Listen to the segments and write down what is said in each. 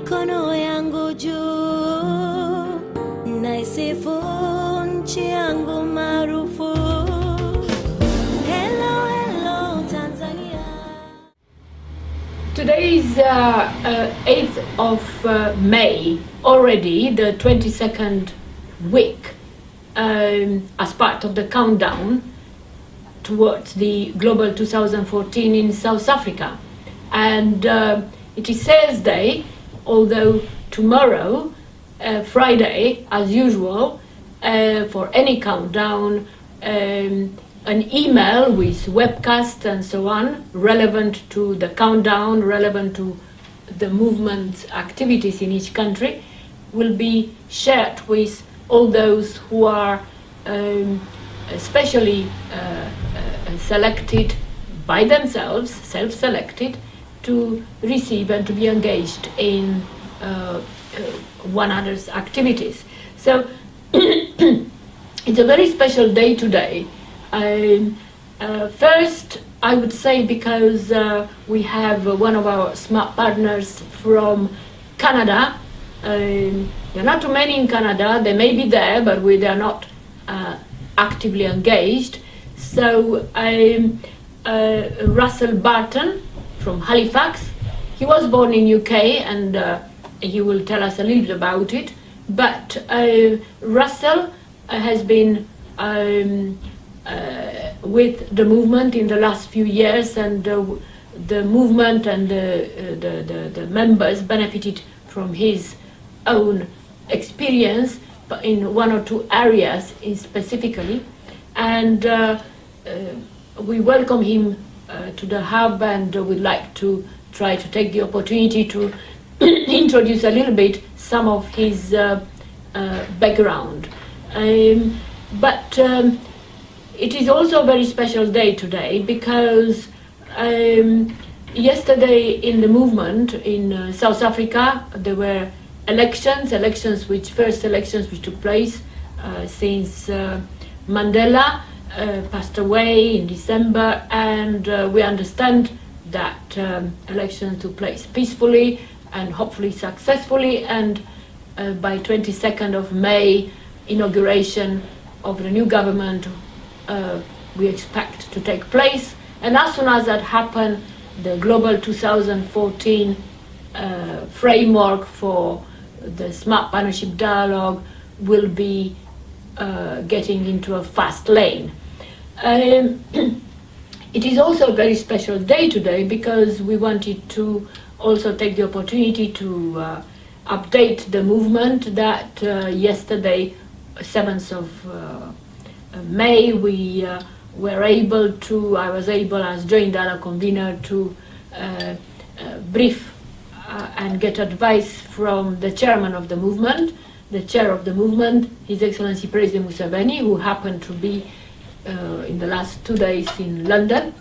mikono yangu juu, naisifu nchi yangu maarufu. Hello, hello, Tanzania. Today is 8th of May, already the 22nd week, as part of the countdown towards the Global 2014 in South Africa. And it is Thursday, although tomorrow, Friday, as usual, for any countdown, an email with webcast and so on, relevant to the countdown, relevant to the movement's activities in each country, will be shared with all those who are especially selected by themselves, self-selected, to receive and to be engaged in one another's activities. So it's a very special day today. First, I would say because we have one of our SMAP partners from Canada. There are not too many in Canada. They may be there, but they are not actively engaged. So Russell Barton from Halifax. He was born in UK, and he will tell us a little bit about it. But Russell has been with the movement in the last few years, and the movement and the members benefited from his own experience in one or two areas specifically. And we welcome him to the hub, and we'd like to try to take the opportunity to introduce a little bit some of his background. But it is also a very special day today because yesterday in the movement in South Africa there were first elections which took place since Mandela passed away in December, and we understand that elections took place peacefully and hopefully successfully, and by 22nd of May, inauguration of the new government we expect to take place. And as soon as that happens, the Global 2014 framework for the SMAP Partnership Dialogue will be getting into a fast lane. It is also a very special day today because we wanted to also take the opportunity to update the movement that yesterday, 7th of May, I was able as joint dialogue convener to brief and get advice from the chairman of the movement, the chair of the movement, His Excellency President Museveni, who happened to be in the last 2 days in London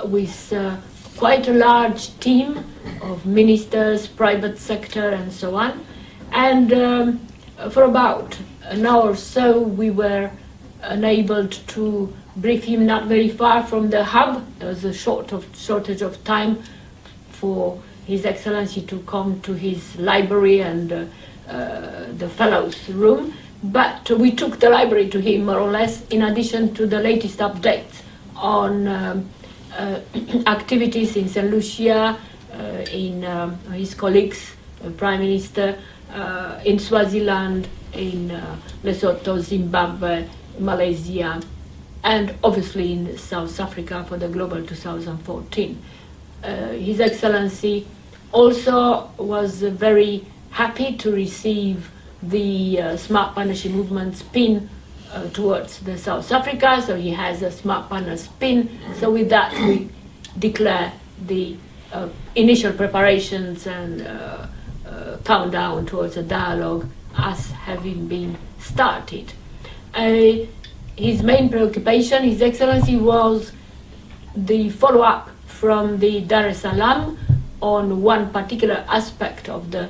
with quite a large team of ministers, private sector, and so on. And for about an hour or so, we were enabled to brief him not very far from the hub. There was a shortage of time for His Excellency to come to his library and the fellows' room. But we took the library to him, more or less, in addition to the latest updates on activities in St. Lucia, in his colleagues, Prime Minister, in Swaziland, in Lesotho, Zimbabwe, Malaysia, and obviously in South Africa for the Global 2014. His Excellency also was very happy to receive the SMAP Partnership Movement's pin towards the South Africa, so he has a SMAP Partners pin. So with that we declare the initial preparations and countdown towards a dialogue as having been started. His main preoccupation, His Excellency, was the follow-up from the Dar es Salaam on one particular aspect of the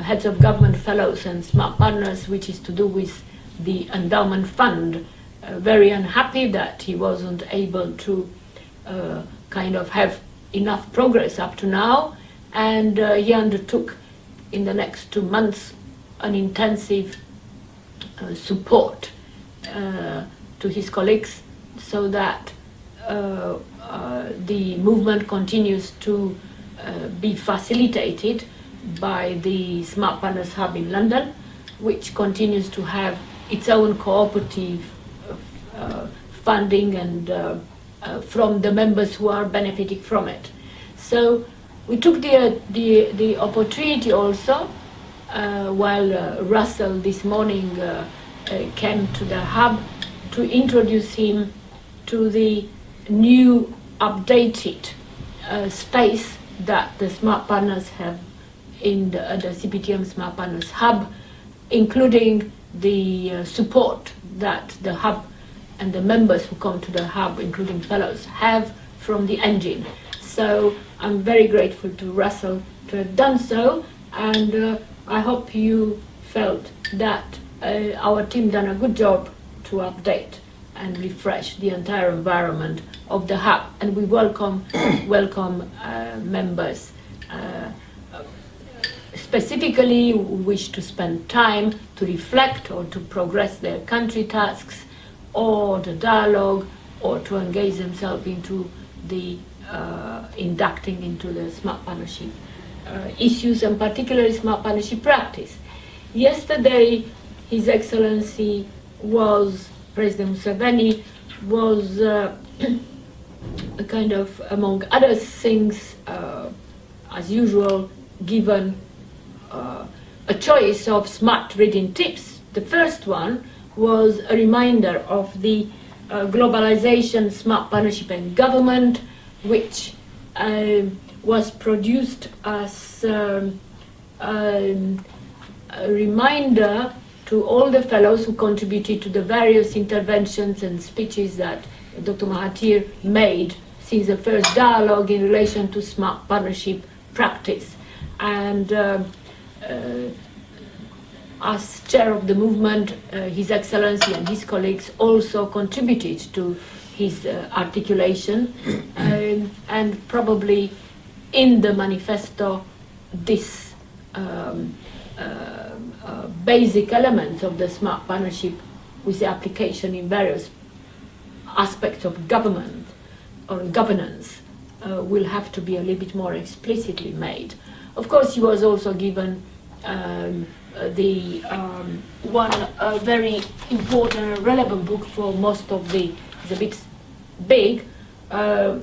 heads of government fellows and SMAP partners, which is to do with the endowment fund. Very unhappy that he wasn't able to kind of have enough progress up to now, and he undertook in the next 2 months an intensive support to his colleagues so that the movement continues to be facilitated by the Smart Partners Hub in London, which continues to have its own cooperative funding and from the members who are benefiting from it. So we took the opportunity also while Russell this morning came to the hub to introduce him to the new updated space that the Smart Partners have in the CPTM Smart Partners Hub, including the support that the hub and the members who come to the hub, including fellows, have from the engine. So I'm very grateful to Russell to have done so, and I hope you felt that our team done a good job to update and refresh the entire environment of the hub, and we welcome members specifically who wish to spend time to reflect or to progress their country tasks or the dialogue or to engage themselves into the inducting into the smart partnership issues, and particularly smart partnership practice. Yesterday, His Excellency President Museveni was kind of, among other things, as usual, given a choice of smart reading tips. The first one was a reminder of the Globalization, Smart Partnership and Government, which was produced as a reminder to all the fellows who contributed to the various interventions and speeches that Dr. Mahathir made since the first dialogue in relation to smart partnership practice. And as chair of the movement, His Excellency and his colleagues also contributed to his articulation, and probably in the manifesto, this basic elements of the smart partnership with the application in various aspects of government or governance will have to be a little bit more explicitly made. Of course, he was also given one very important and relevant book for most of it's a bit big,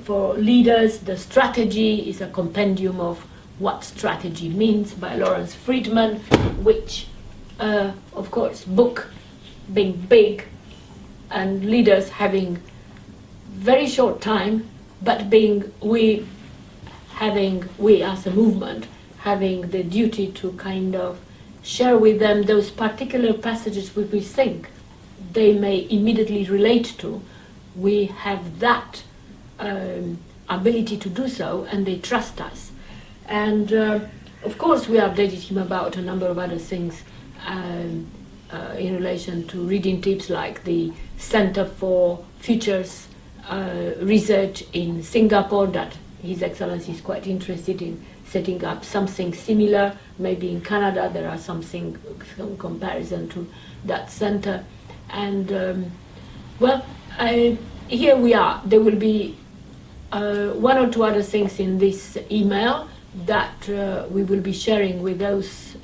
for leaders. The strategy is a compendium of what strategy means by Lawrence Friedman, which, of course, book being big and leaders having very short time, but we as a movement having the duty to kind of share with them those particular passages which we think they may immediately relate to. We have that ability to do so, and they trust us. And of course, we updated him about a number of other things in relation to reading tips, like the Center for Futures Research in Singapore, that His Excellency is quite interested in setting up something similar. Maybe in Canada there are some comparison to that center. And here we are. There will be one or two other things in this email that we will be sharing with those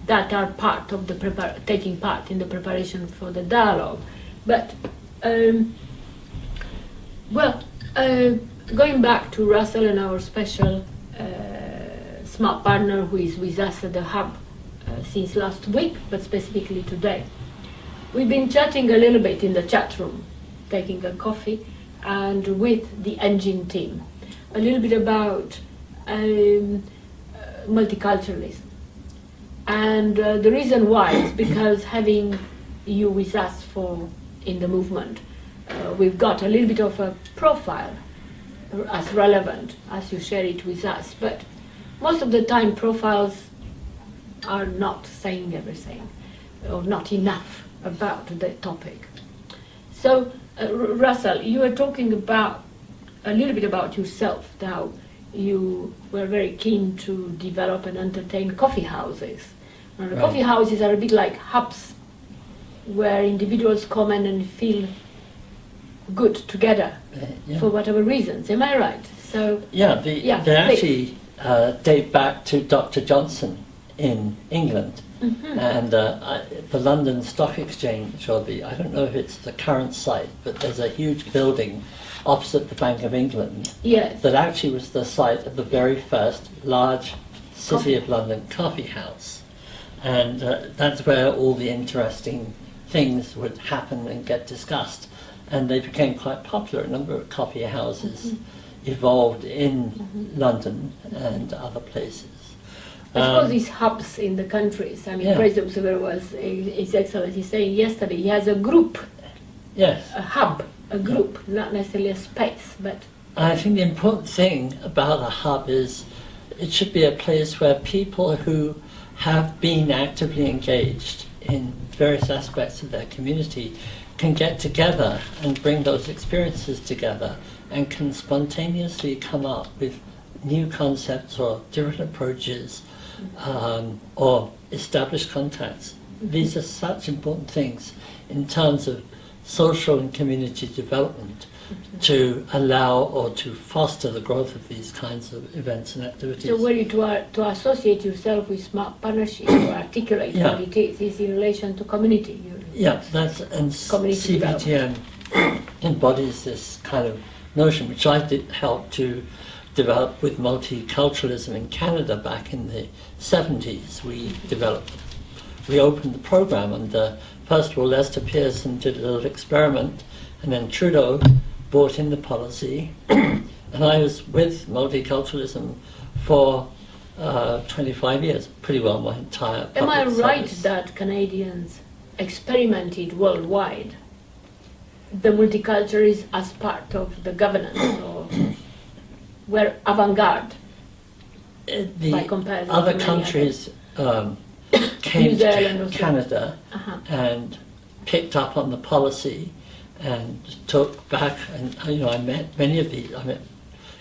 that are part of taking part in the preparation for the dialogue. But going back to Russell and our special smart partner who is with us at the hub since last week, but specifically today. We've been chatting a little bit in the chat room, taking a coffee, and with the engine team, a little bit about multiculturalism. And the reason why is because having you with us in the movement, we've got a little bit of a profile as relevant as you share it with us. But most of the time profiles are not saying everything or not enough about the topic. So Russell, you were talking about a little bit about yourself now. you were very keen to develop and entertain coffee houses. And the Right. coffee houses are a bit like hubs where individuals come in and feel good together Yeah. for whatever reasons. Am I right? So, Yeah, Yeah, they please. actually date back to Dr. Johnson in England. And the London Stock Exchange, or I don't know if it's the current site, but there's a huge building opposite the Bank of England yes. that actually was the site of the very first large City Coffee. of London coffee house. And that's where all the interesting things would happen and get discussed. And they became quite popular. A number of coffee houses evolved in London and other places. I suppose these hubs in the countries. I mean, Yeah. President Observer was His Excellency saying yesterday he has a group, Yes. a hub, a group, not necessarily a space, but I think the important thing about a hub is it should be a place where people who have been actively engaged in various aspects of their community can get together and bring those experiences together and can spontaneously come up with new concepts or different approaches or establish contacts. These are such important things in terms of social and community development to allow or to foster the growth of these kinds of events and activities. so were you to associate yourself with smart partnership or articulate Yeah. what it is in relation to community? Yeah, that's and Community CBTM embodies this kind of notion, which I did help to develop with multiculturalism in Canada back in the 70s. We opened the program, and first of all, Lester Pearson did a little experiment, and then Trudeau brought in the policy, and I was with multiculturalism for 25 years, pretty well my entire public Am I right service. that Canadians experimented worldwide the multiculturalism as part of the governance, or were avant-garde by The comparison other to many countries came New Zealand to also. Canada Uh-huh. and picked up on the policy and took back, and I met many of these. I met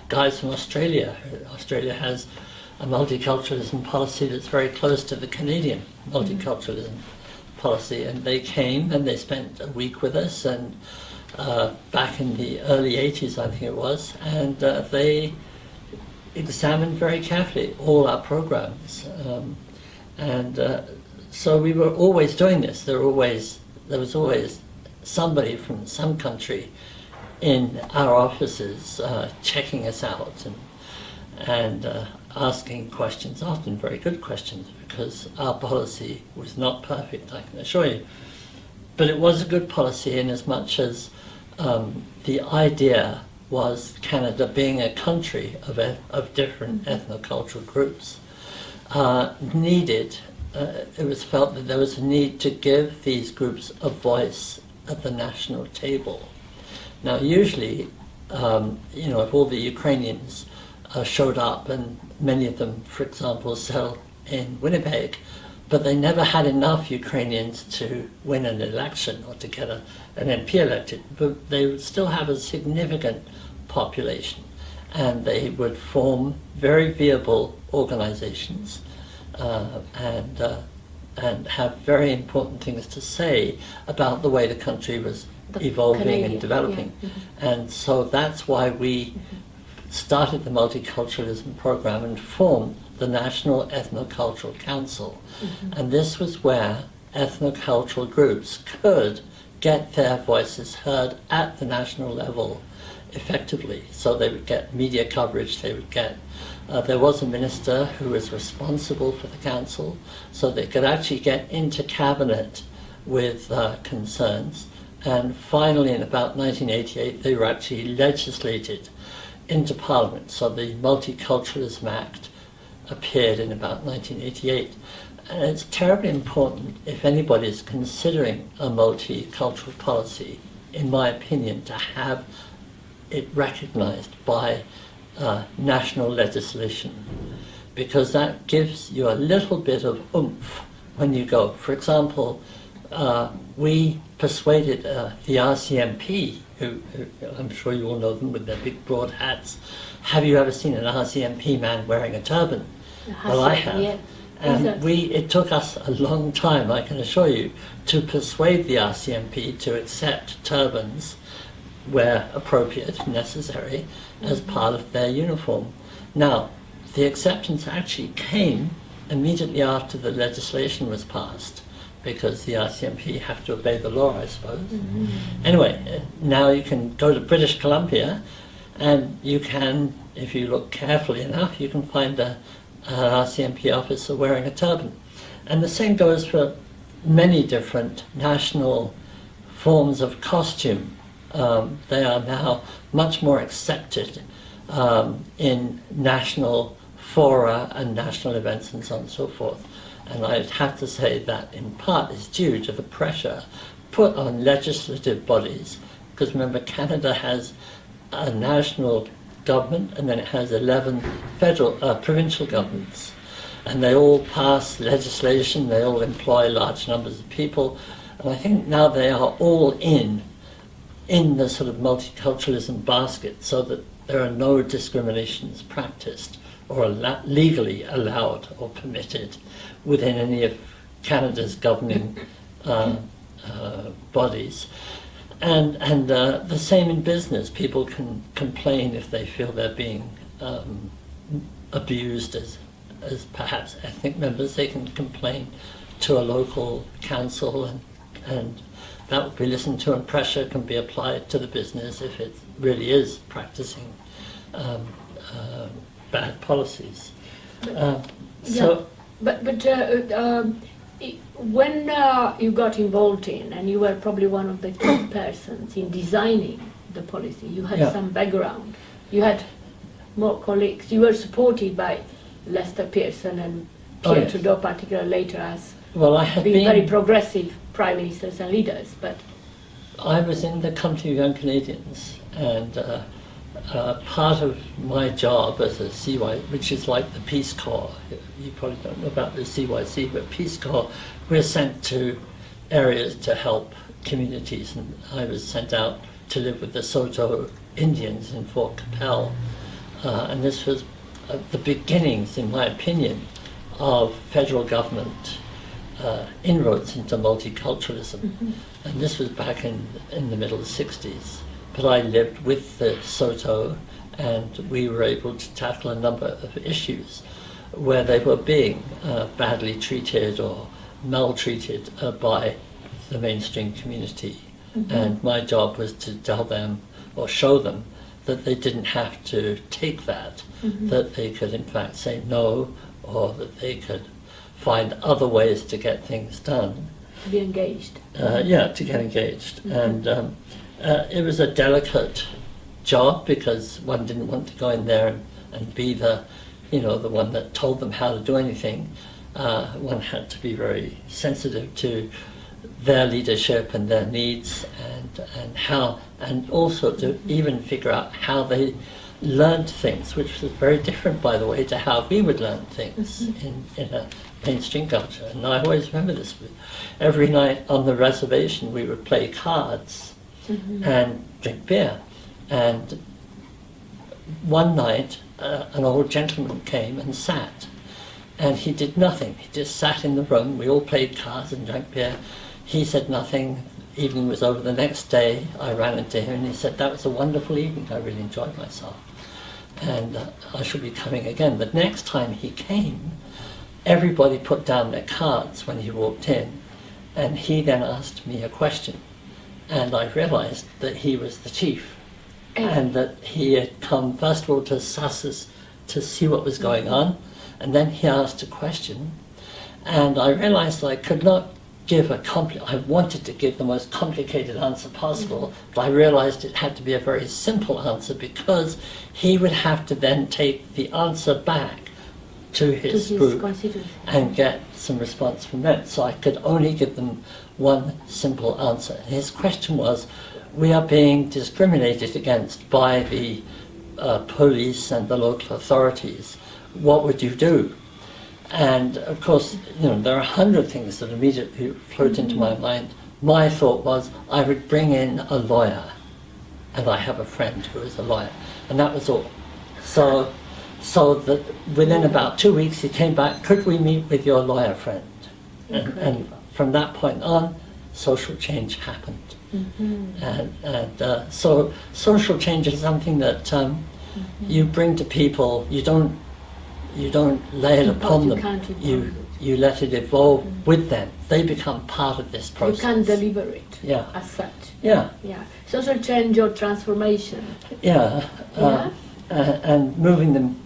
guys from Australia. Australia has a multiculturalism policy that's very close to the Canadian multiculturalism policy, and they came and they spent a week with us, and back in the early 80s I think it was, and they examined very carefully all our programs, so we were always doing this. There was always somebody from some country in our offices checking us out and asking questions, often very good questions, because our policy was not perfect, I can assure you. But it was a good policy in as much as the idea was Canada being a country of different ethnocultural groups it was felt that there was a need to give these groups a voice at the national table. Now usually, if all the Ukrainians showed up, and many of them, for example, settled in Winnipeg, but they never had enough Ukrainians to win an election or to get an MP elected, but they would still have a significant population, and they would form very viable organizations and have very important things to say about the way the country was evolving Canadian, and developing. yeah. And so that's why we started the Multiculturalism Program and formed the National Ethnocultural Council. And this was where ethnocultural groups could get their voices heard at the national level effectively. So they would get media coverage, they would get there was a minister who was responsible for the council, so they could actually get into cabinet with concerns. And finally, in about 1988, they were actually legislated into Parliament. So the Multiculturalism Act appeared in about 1988. And it's terribly important, if anybody is considering a multicultural policy, in my opinion, to have it recognized by national legislation, because that gives you a little bit of oomph when you go. For example, we persuaded the RCMP, who I'm sure you all know them with their big broad hats, have you ever seen an RCMP man wearing a turban? Well, I have. Yeah. And Exactly. it took us a long time, I can assure you, to persuade the RCMP to accept turbans where appropriate, necessary, as part of their uniform. Now, the acceptance actually came immediately after the legislation was passed, because the RCMP have to obey the law, I suppose. Anyway, now you can go to British Columbia, and you can, if you look carefully enough, you can find an RCMP officer wearing a turban. And the same goes for many different national forms of costume. They are now much more accepted in national fora and national events and so on and so forth. And I'd have to say that in part is due to the pressure put on legislative bodies, because remember, Canada has a national government and then it has 11 provincial governments, and they all pass legislation, they all employ large numbers of people, and I think now they are all in the sort of multiculturalism basket, so that there are no discriminations practiced or legally allowed or permitted within any of Canada's governing bodies. And the same in business. People can complain if they feel they're being abused as perhaps ethnic members. They can complain to a local council, and that will be listened to, and pressure can be applied to the business if it really is practicing bad policies. When you got involved in, and you were probably one of the key persons in designing the policy, you had some background, you had more colleagues, you were supported by Lester Pearson and Pierre Trudeau, particularly later, as being very progressive prime ministers and leaders. But I was in the Company of Young Canadians, and part of my job as a CY, which is like the Peace Corps, you probably don't know about the CYC, but Peace Corps, we're sent to areas to help communities, and I was sent out to live with the Saulteaux Indians in Fort Capel, and this was the beginnings, in my opinion, of federal government inroads into multiculturalism. And this was back in the middle 60s. But I lived with the Saulteaux, and we were able to tackle a number of issues where they were being badly treated or maltreated by the mainstream community. And my job was to tell them or show them that they didn't have to take that, that they could in fact say no, or that they could find other ways to get things done. to be engaged. To get engaged. And it was a delicate job, because one didn't want to go in there and be the one that told them how to do anything. One had to be very sensitive to their leadership and their needs, and also to even figure out how they learned things, which was very different, by the way, to how we would learn things in a mainstream culture. And I always remember this. Every night on the reservation we would play cards and drink beer. And one night an old gentleman came and sat, and he did nothing. He just sat in the room. We all played cards and drank beer. He said nothing. Evening was over. The next day I ran into him and he said, "That was a wonderful evening. I really enjoyed myself, and I shall be coming again." The next time he came, everybody put down their cards when he walked in, and he then asked me a question, and I realized that he was the chief, and that he had come first of all to suss us, to see what was going on, and then he asked a question, and I realized that I could not give I wanted to give the most complicated answer possible, but I realized it had to be a very simple answer, because he would have to then take the answer back to his group and get some response from them. So I could only give them one simple answer. And his question was, "We are being discriminated against by the police and the local authorities. What would you do?" And of course, there are 100 things that immediately float into my mind. My thought was, I would bring in a lawyer, and I have a friend who is a lawyer, and that was all. So that within about 2 weeks he came back, could we meet with your lawyer friend? And from that point on, social change happened. And so social change is something that you bring to people. You don't lay it upon You them. can't impose it. You let it evolve with them. They become part of this You process. can't deliver it Yeah. as such. Yeah, Yeah. Social change or transformation. yeah. And moving them,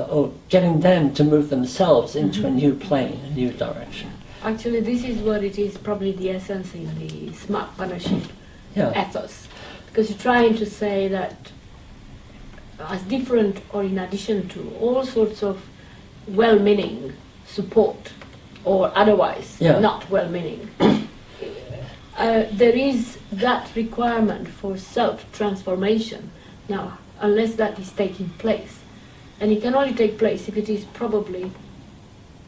or getting them to move themselves into a new plane, a new direction. Actually, this is what it is, probably the essence in the smart partnership Yeah, ethos. Because you're trying to say that as different or in addition to all sorts of well-meaning support or otherwise Yeah. not well-meaning, there is that requirement for self-transformation. Now, unless that is taking place. And it can only take place if it is probably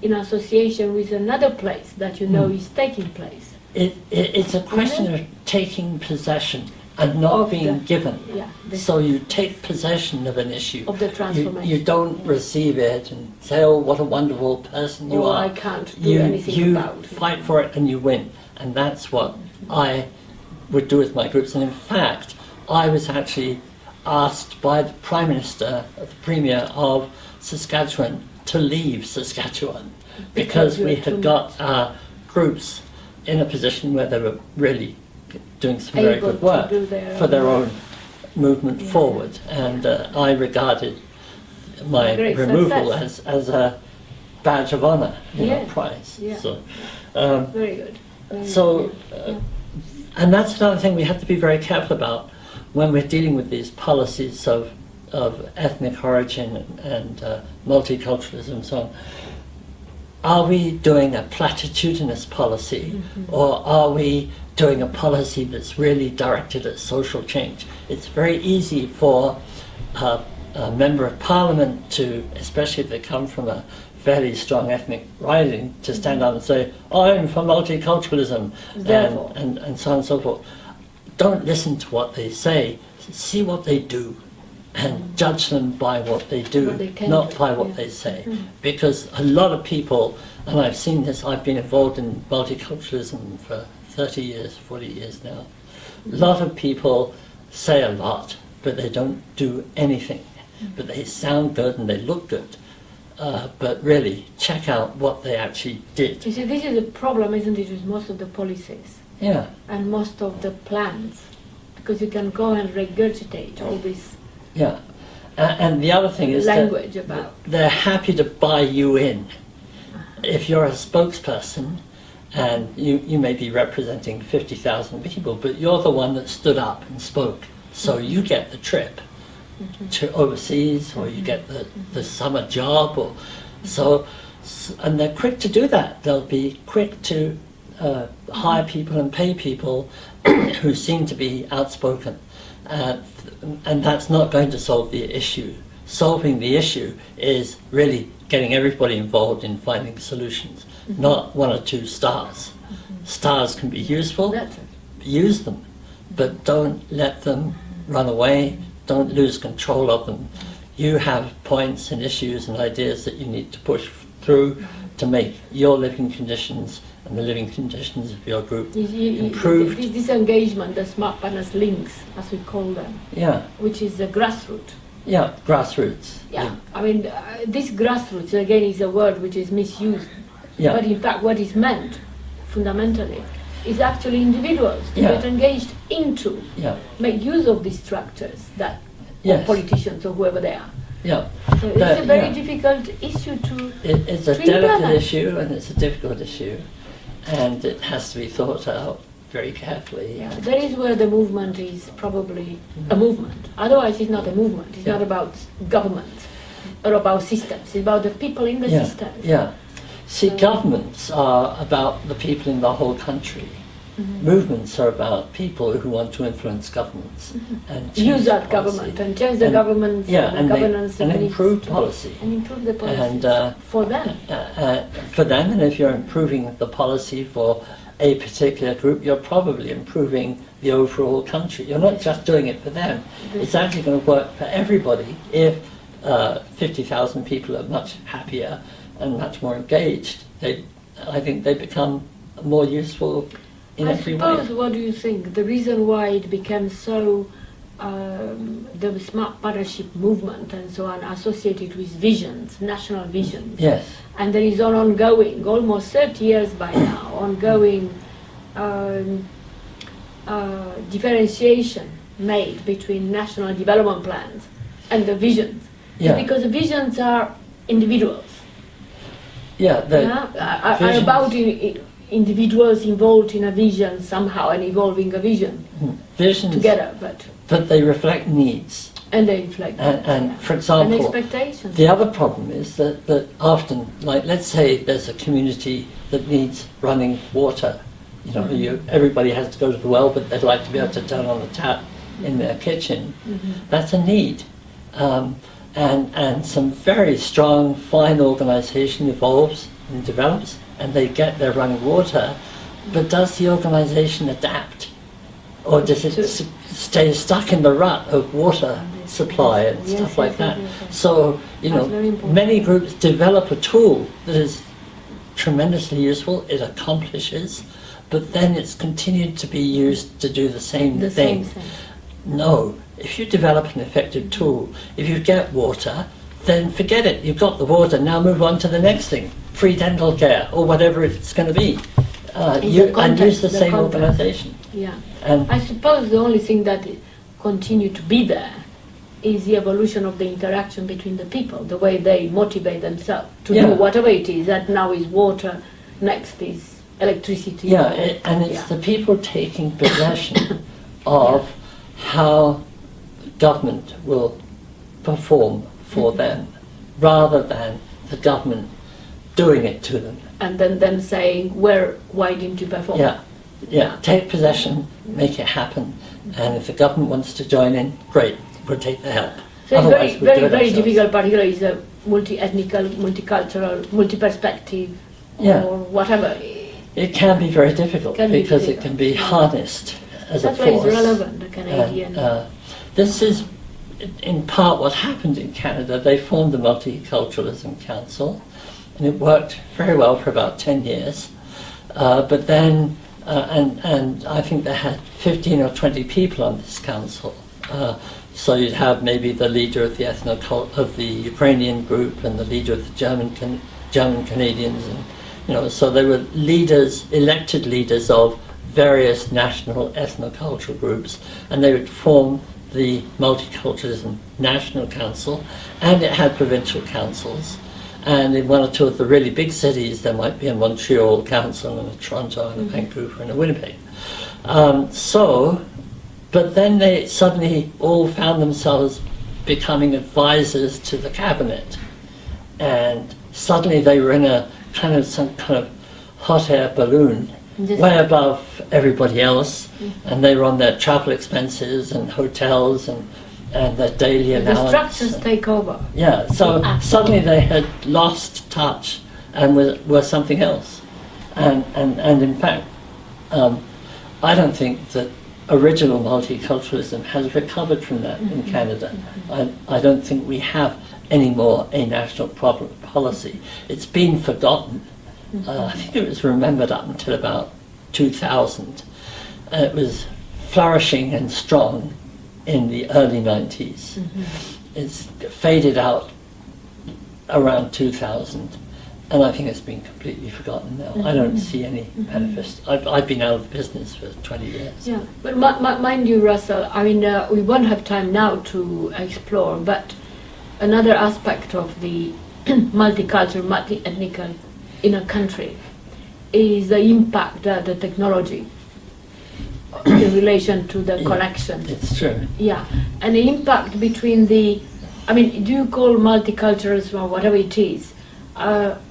in association with another place that you know is taking place. it's a question of taking possession and not Of being the- given. Yeah, So you take possession of an issue. of the You transformation. don't receive it and say, "Oh, what a wonderful person you Or are." I can't do You anything about it. fight for it and you win, and that's what I would do with my groups. And in fact, I was actually asked by the Prime Minister, the Premier of Saskatchewan, to leave Saskatchewan because we you're too had got our groups in a position where they were really doing some very Able good to work do their for their own own movement Yeah. forward. And I regarded my Great removal success. as a badge of honor, Yeah. prize. Yeah. So, Very good. Very so good. and that's another thing we have to be very careful about when we're dealing with these policies of ethnic origin and multiculturalism and so on. Are we doing a platitudinous policy, or are we doing a policy that's really directed at social change? It's very easy for a member of parliament to, especially if they come from a fairly strong ethnic riding, to stand up and say, "I'm for multiculturalism," Therefore. and so on and so forth. Don't listen to what they say, see what they do, and judge them by what they do, What they can not do, by what yeah. they say. Because a lot of people, and I've seen this, I've been involved in multiculturalism for 30 years, 40 years now. A lot of people say a lot, but they don't do anything. But they sound good and they look good. But really, check out what they actually did. You see, this is a problem, isn't it, with most of the policies Yeah, and most of the plans, because you can go and regurgitate all this yeah. And the other thing is language that about. they're happy to buy you in. If you're a spokesperson, and you may be representing 50,000 people, but you're the one that stood up and spoke. So you get the trip to overseas, or you get the summer job, or and they're quick to do that. They'll be quick to hire people and pay people who seem to be outspoken, and that's not going to solve the issue. Solving the issue is really getting everybody involved in finding solutions, not one or two stars. Stars can be useful, That's it. use them, but don't let them run away, don't lose control of them. You have points and issues and ideas that you need to push through to make your living conditions and the living conditions of your group improved. This disengagement, the smart partners links, as we call them, Yeah, which is the grassroots. yeah, grassroots. Yeah, I mean, this grassroots, again, is a word which is misused. Yeah. But in fact, what is meant, fundamentally, is actually individuals to Yeah. get engaged into, Yeah, make use of these structures, that or yes, politicians or whoever they are. yeah. So it's a very yeah. difficult issue to. It's a to delicate implement. issue and it's a difficult issue, and it has to be thought out very carefully. Yeah, that is where the movement is probably a movement. Otherwise, it's not a movement. It's Yeah. not about government or about systems. It's about the people in the Yeah, systems. yeah. See, governments are about the people in the whole country. Movements are about people who want to influence governments and change Use that policy. government and change the And- government yeah, the and governance and that needs improve to- policy. and improve the policy And for them. for them, and if you're improving the policy for a particular group, you're probably improving the overall country. You're not just doing it for them. It's actually going to work for everybody if 50,000 people are much happier and much more engaged. I think they become more useful in every way. I suppose, what do you think? The reason why it became so, the smart partnership movement and so on, associated with visions, national visions. Yes. And there is an ongoing, almost 30 years by now, ongoing differentiation made between national development plans and the visions. Yeah. Because the visions are individuals. Yeah. Are visions- about individuals involved in a vision somehow and evolving a vision Visions, together, but they reflect needs. and they reflect And for and example, expectations. the other problem is that often, like let's say there's a community that needs running water. You know, everybody has to go to the well, but they'd like to be able to turn on the tap in their kitchen. That's a need. And some very strong, fine organisation evolves and develops, and they get their running water. But does the organisation adapt? Or does it stay stuck in the rut of water supply and Yes, stuff like yes, that? yes, yes. So, you That's know, very important. many groups develop a tool that is tremendously useful, it accomplishes, but then it's continued to be used to do the same The thing. same thing. No, if you develop an effective tool, if you get water, then forget it. You've got the water, now move on to the next thing. Free dental care, or whatever it's going to be. In the And use context, the the same context. organisation. Yeah. And I suppose the only thing that continue to be there is the evolution of the interaction between the people, the way they motivate themselves to Yeah. do whatever it is. That now is water, next is electricity. yeah, and it's Yeah. the people taking possession of how government will perform for them, rather than the government doing it to them. And then them saying, why didn't you perform? Yeah, take possession, make it happen, and if the government wants to join in, great, we'll take the help. So it's Otherwise, very, we'll do very, it very ourselves. difficult, particularly is a multi-ethnical, multicultural, multi-perspective, Yeah. or whatever. It can be very difficult Can be because it difficult. can be harnessed as That's a why force. it's relevant, the Canadian. And, this is in part what happened in Canada. They formed the Multiculturalism Council, and it worked very well for about 10 years. But then, and I think they had 15 or 20 people on this council. So you'd have maybe the leader of the of the Ukrainian group and the leader of the German Canadians, and you know, so they were leaders, elected leaders of various national ethnocultural groups, and they would form the Multiculturalism National Council, and it had provincial councils. And in one or two of the really big cities, there might be a Montreal council and a Toronto and a Vancouver and a Winnipeg. But then they suddenly all found themselves becoming advisors to the cabinet. And suddenly they were in some kind of hot air balloon, Just- way above everybody else. And they were on their travel expenses and hotels and their daily The allowance. structures take over. Yeah, so suddenly they had lost touch and were something else. And in fact, I don't think that original multiculturalism has recovered from that in Canada. I don't think we have any more a national policy. It's been forgotten. I think it was remembered up until about 2000. It was flourishing and strong in the early 90s. It's faded out around 2000, and I think it's been completely forgotten now. I don't see any manifest. I've been out of business for 20 years. Yeah, but mind you, Russell, I mean, we won't have time now to explore, but another aspect of the multicultural, multi-ethnical in a country is the impact that the technology in relation to the Yeah. connections. It's true. Yeah, and the impact between the, I mean, do you call multiculturalism or whatever it is,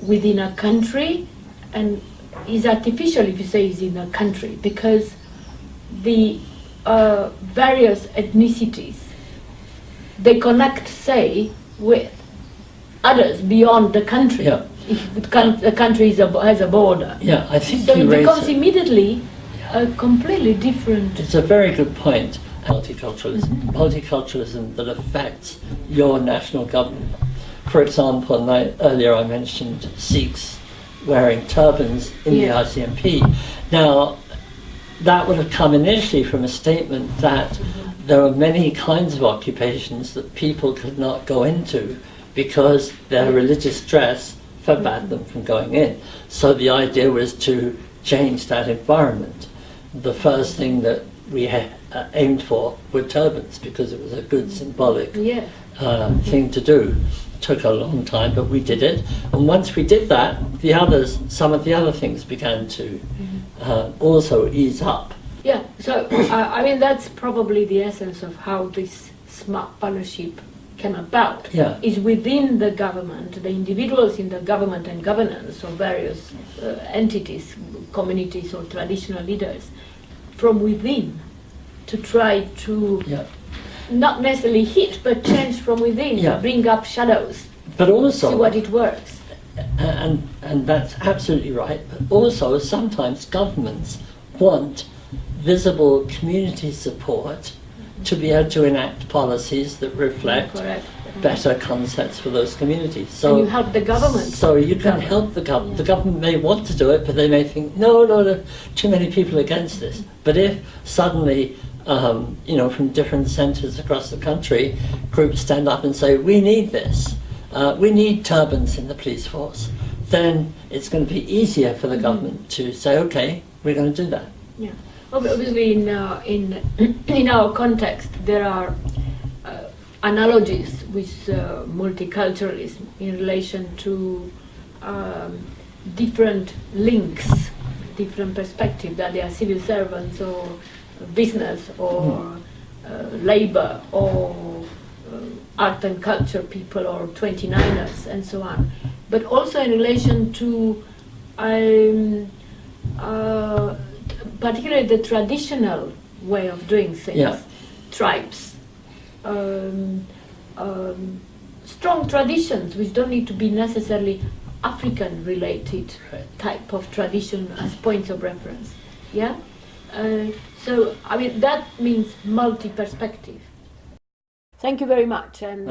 within a country, and is artificial if you say it's in a country, because the various ethnicities, they connect, say, with others beyond the country. Yeah. If the country has a border. Yeah, I think So you it raise becomes it. immediately a completely different. It's a very good point, multiculturalism. Multiculturalism that affects your national government. For example, earlier I mentioned Sikhs wearing turbans in the ICMP. Now, that would have come initially from a statement that there are many kinds of occupations that people could not go into because their religious dress forbade them from going in. So the idea was to change that environment. The first thing that we aimed for were turbans because it was a good symbolic thing to do. It took a long time, but we did it. And once we did that, some of the other things began to also ease up. Yeah, so I mean that's probably the essence of how this smart partnership came about. Yeah. Is within the government, the individuals in the government and governance of various entities, communities or traditional leaders, from within to try to not necessarily hit but change from within, bring up shadows, but also see what it works. And that's absolutely right. But also sometimes governments want visible community support to be able to enact policies that reflect better concepts for those communities. So and you help the government. So you can help the government. The government may want to do it, but they may think, no, too many people against this. But if suddenly, from different centres across the country, groups stand up and say, we need this, we need turbans in the police force, then it's going to be easier for the government to say, okay, we're going to do that. Yeah. Obviously, in our context, there are analogies with multiculturalism in relation to different links, different perspectives, that they are civil servants or business or labor or art and culture people or 29ers and so on. But also in relation to particularly the traditional way of doing things, tribes, strong traditions which don't need to be necessarily African related type of tradition as points of reference. Yeah? So, I mean, that means multi-perspective. Thank you very much, and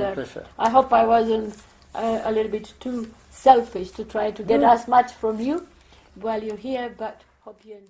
I hope I wasn't a little bit too selfish to try to get as much from you while you're here, but hope you enjoy.